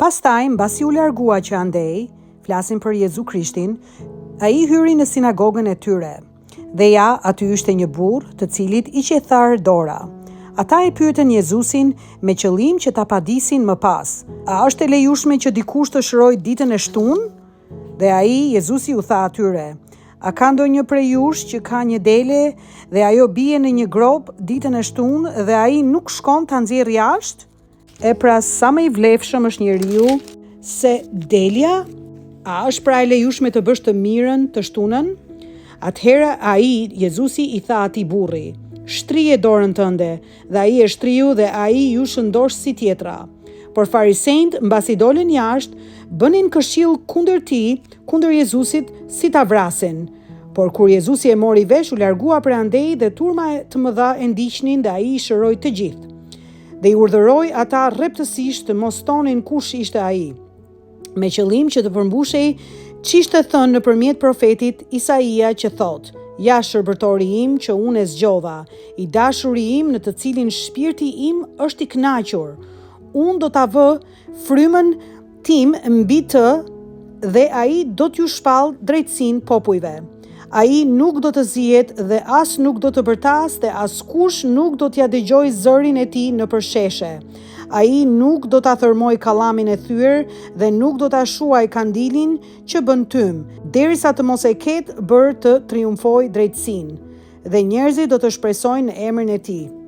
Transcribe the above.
Pastaj, mbasi u largua që andej, flasin për Jezu Krishtin, ai hyri në sinagogën e tyre. Dhe ja, aty ishte një burr, të cilit i qetharë dora. Ata e pyetën Jezusin me qëllim që ta padisin më pas: "A është e lejushme që dikush të shërojë ditën e shtunë?" Dhe ai, Jezusi, u tha atyre: "A ka ndonjë prej jush që ka një dele dhe ajo bie në një grop ditën e shtunë dhe ai nuk shkon ta nxjerrë jashtë? E pra, sa më i vlefshëm është njeriu se delja? A është pra e lejushme të bësh të mirën të shtunën?" Atëherë ai, Jezusi, i tha atij burri: "Shtrije dorën tënde." Dhe ai e shtriu dhe ai ju shëndosh si tjetra. Por farisejt, mbasi dolën jashtë, bënin këshill kundër tij, kundër Jezusit, si ta vrasin. Por kur Jezusi e mori vesh, u largua përandej dhe turma të mëdha e ndiqnin dhe ai i shëroi të gjithë. Dhe i urdhëroi ata rreptësisht të mos thonin kush ishte ai, me qëllim që të përmbushej ç'ishte thënë nëpërmjet profetit Isaia që thotë: "Ja shërbëtori im që unë e zgjodha, i dashuri im në të cilin shpirti im është i kënaqur. Unë do ta vë frymën tim mbi të dhe ai do t'ju shpall drejtësinë popujve. Ai nuk do të zihet dhe as nuk do të bërtas dhe askush nuk do t'ja dëgjoj zërin e tij nëpër sheshe. Ai nuk do ta thërmoj kallamin e thyer dhe nuk do ta shuaj kandilin që bën tym, derisa të mos e ketë bërë të triumfoj drejtësinë. Dhe njerëzit do të shpresojnë në emrin e tij."